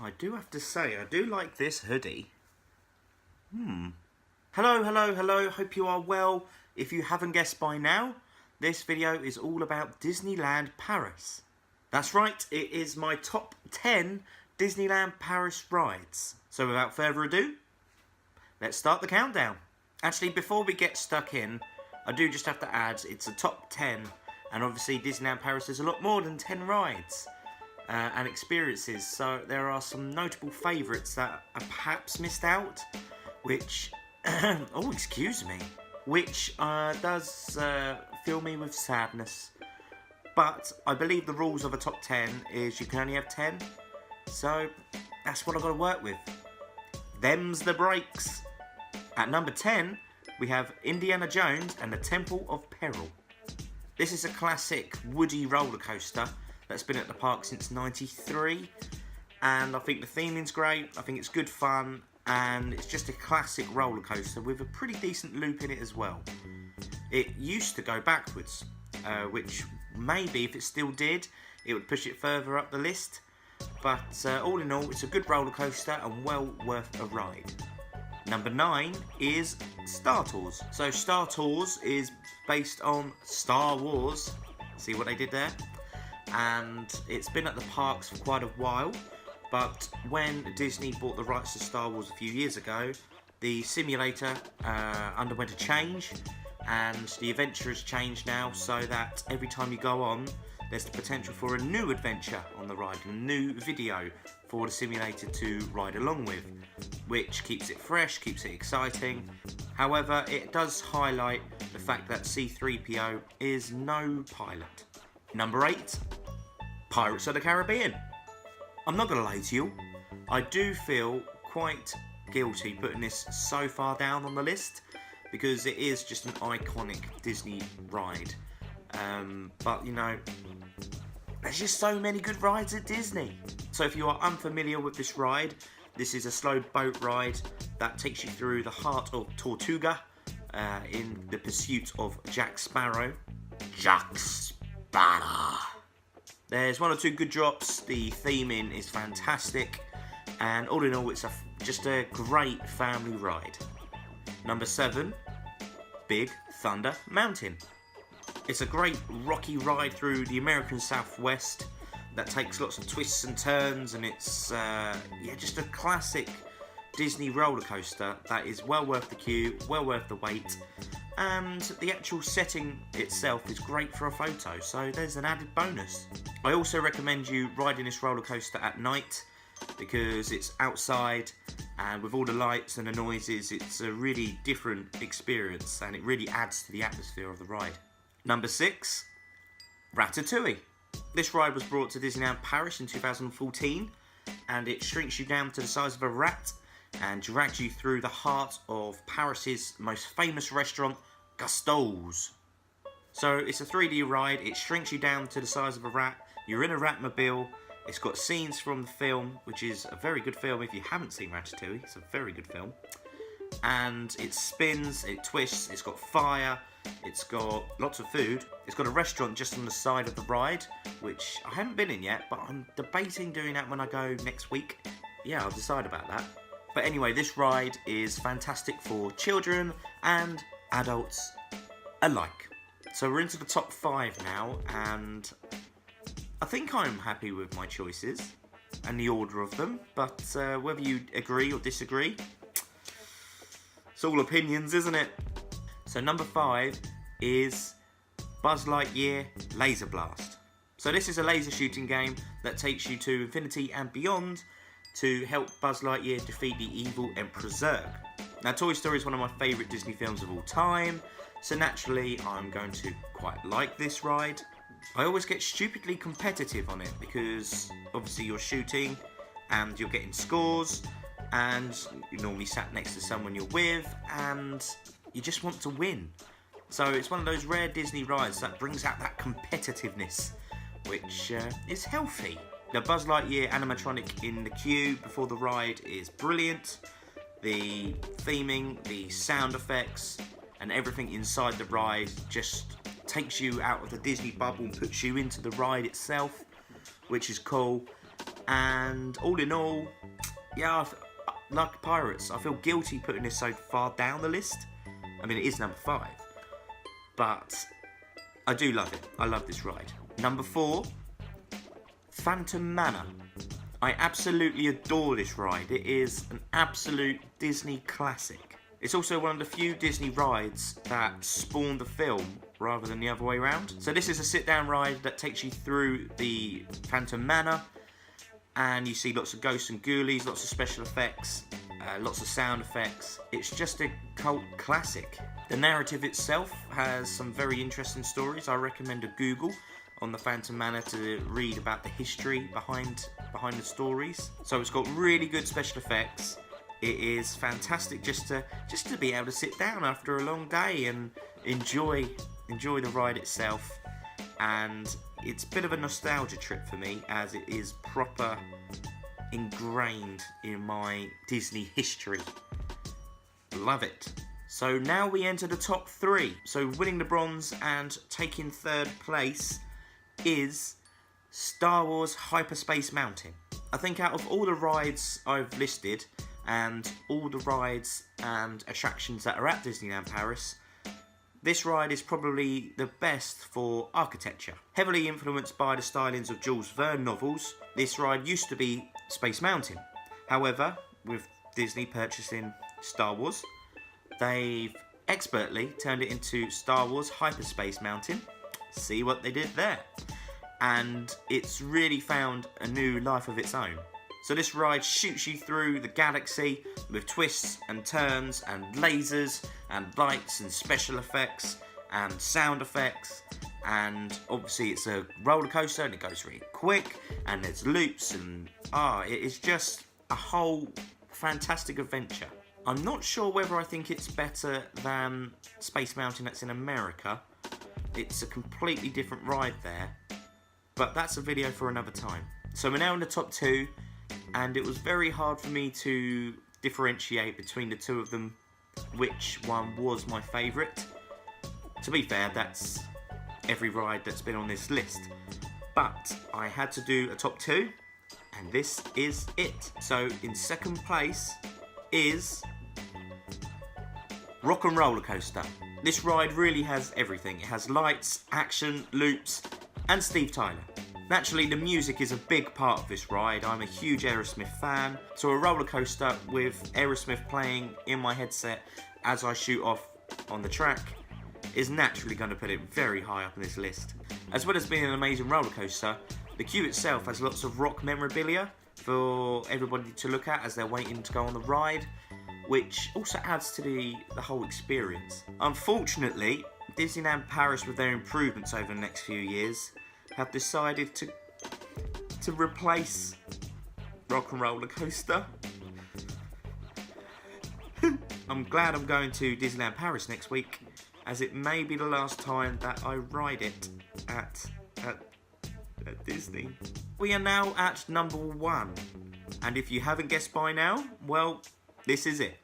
I do have to say, I do like this hoodie. Hello. Hope you are well. If you haven't guessed by now, this video is all about Disneyland Paris. That's right, it is my top 10 Disneyland Paris rides. So without further ado, let's start the countdown. Actually, before we get stuck in, I do just have to add, it's a top 10, and obviously Disneyland Paris is a lot more than 10 rides and experiences, so there are some notable favourites that are perhaps missed out, which, oh excuse me, which does fill me with sadness. But I believe the rules of a top 10 is you can only have 10, so that's what I've got to work with. Them's the breaks. At number 10, we have Indiana Jones and the Temple of Peril. This is a classic woody roller coaster that's been at the park since '93, and I think the theming's great. I think it's good fun, and it's just a classic roller coaster with a pretty decent loop in it as well. It used to go backwards, which maybe if it still did, it would push it further up the list. But all in all, it's a good roller coaster and well worth a ride. Number 9 is Star Tours. So Star Tours is based on Star Wars. See what they did there? And it's been at the parks for quite a while. But when Disney bought the rights to Star Wars a few years ago, the simulator underwent a change, and the adventure has changed now so that every time you go on, there's the potential for a new adventure on the ride, a new video for the simulator to ride along with, which keeps it fresh, keeps it exciting. However, it does highlight the fact that C-3PO is no pilot. Number 8, Pirates of the Caribbean. I'm not going to lie to you, I do feel quite guilty putting this so far down on the list because it is just an iconic Disney ride. But you know, there's just so many good rides at Disney. So if you are unfamiliar with this ride, this is a slow boat ride that takes you through the heart of Tortuga in the pursuit of Jack Sparrow. Jack Sparrow. There's one or two good drops, the theming is fantastic, and all in all it's just a great family ride. Number 7, Big Thunder Mountain. It's a great rocky ride through the American Southwest that takes lots of twists and turns, and it's just a classic Disney roller coaster that is well worth the queue, well worth the wait, and the actual setting itself is great for a photo, so there's an added bonus. I also recommend you riding this roller coaster at night because it's outside, and with all the lights and the noises, it's a really different experience, and it really adds to the atmosphere of the ride. Number 6, Ratatouille. This ride was brought to Disneyland Paris in 2014, and it shrinks you down to the size of a rat and drags you through the heart of Paris's most famous restaurant, Gusteau's. So it's a 3D ride, it shrinks you down to the size of a rat, you're in a Ratmobile, it's got scenes from the film, which is a very good film if you haven't seen Ratatouille, it's a very good film. And it spins, it twists, it's got fire, it's got lots of food. It's got a restaurant just on the side of the ride, which I haven't been in yet, but I'm debating doing that when I go next week. Yeah, I'll decide about that. But anyway, this ride is fantastic for children and adults alike. So we're into the top 5 now, and I think I'm happy with my choices and the order of them, but whether you agree or disagree, it's all opinions, isn't it? So number 5 is Buzz Lightyear Laser Blast. So this is a laser shooting game that takes you to infinity and beyond to help Buzz Lightyear defeat the evil Emperor Zurg. Now Toy Story is one of my favourite Disney films of all time, so naturally I'm going to quite like this ride. I always get stupidly competitive on it because obviously you're shooting and you're getting scores, and you're normally sat next to someone you're with, and you just want to win. So it's one of those rare Disney rides that brings out that competitiveness, which is healthy. The Buzz Lightyear animatronic in the queue before the ride is brilliant. The theming, the sound effects, and everything inside the ride just takes you out of the Disney bubble and puts you into the ride itself, which is cool. And all in all, yeah, like Pirates, I feel guilty putting this so far down the list. I mean, it is number 5, but I do love it. I love this ride. Number 4, Phantom Manor. I absolutely adore this ride. It is an absolute Disney classic. It's also one of the few Disney rides that spawned the film rather than the other way around. So this is a sit-down ride that takes you through the Phantom Manor, and you see lots of ghosts and ghoulies, lots of special effects, lots of sound effects. It's just a cult classic. The narrative itself has some very interesting stories. I recommend a Google on the Phantom Manor to read about the history behind the stories. So it's got really good special effects. It is fantastic just to be able to sit down after a long day and enjoy the ride itself. And it's a bit of a nostalgia trip for me, as it is proper ingrained in my Disney history. Love it. So now we enter the top 3. So winning the bronze and taking 3rd place is Star Wars Hyperspace Mountain. I think out of all the rides I've listed and all the rides and attractions that are at Disneyland Paris, this ride is probably the best for architecture. Heavily influenced by the stylings of Jules Verne novels, this ride used to be Space Mountain. However, with Disney purchasing Star Wars, they've expertly turned it into Star Wars Hyperspace Mountain. See what they did there. And it's really found a new life of its own. So this ride shoots you through the galaxy with twists and turns and lasers and lights and special effects and sound effects. And obviously it's a roller coaster and it goes really quick and there's loops and it is just a whole fantastic adventure. I'm not sure whether I think it's better than Space Mountain that's in America. It's a completely different ride there, but that's a video for another time. So we're now in the top 2, and it was very hard for me to differentiate between the two of them, which one was my favourite. To be fair, that's every ride that's been on this list, but I had to do a top 2, and this is it. So in 2nd place is Rock and Roller Coaster. This ride really has everything. It has lights, action, loops, and Steve Tyler. Naturally, the music is a big part of this ride. I'm a huge Aerosmith fan, so a roller coaster with Aerosmith playing in my headset as I shoot off on the track is naturally going to put it very high up on this list. As well as being an amazing roller coaster, the queue itself has lots of rock memorabilia for everybody to look at as they're waiting to go on the ride, which also adds to the whole experience. Unfortunately, Disneyland Paris, with their improvements over the next few years, have decided to replace Rock and Roller Coaster. I'm glad I'm going to Disneyland Paris next week, as it may be the last time that I ride it at Disney. We are now at number 1, and if you haven't guessed by now, well, this is it.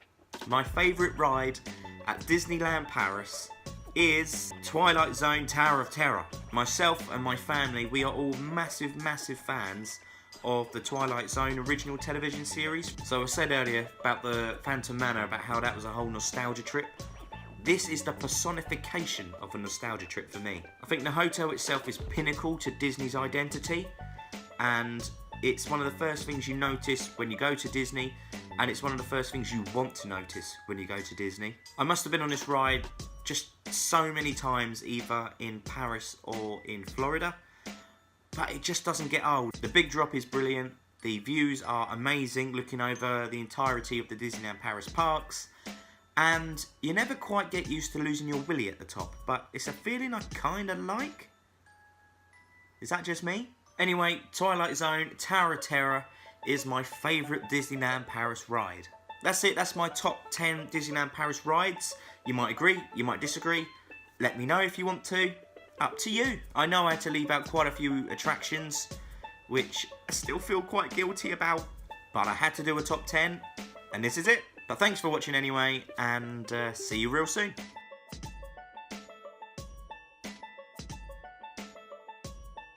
My favourite ride at Disneyland Paris is Twilight Zone Tower of Terror. Myself and my family, we are all massive fans of the Twilight Zone original television series. So I said earlier about the Phantom Manor, about how that was a whole nostalgia trip. This is the personification of a nostalgia trip for me. I think the hotel itself is pinnacle to Disney's identity, and it's one of the first things you notice when you go to Disney, and it's one of the first things you want to notice when you go to Disney. I must have been on this ride just so many times, either in Paris or in Florida, but it just doesn't get old. The big drop is brilliant, the views are amazing looking over the entirety of the Disneyland Paris parks, and you never quite get used to losing your willy at the top, but it's a feeling I kinda like. Is that just me? Anyway, Twilight Zone Tower of Terror is my favourite Disneyland Paris ride. That's it, that's my top 10 Disneyland Paris rides. You might agree, you might disagree. Let me know if you want to. Up to you. I know I had to leave out quite a few attractions, which I still feel quite guilty about, but I had to do a top 10, and this is it. But thanks for watching anyway, and see you real soon.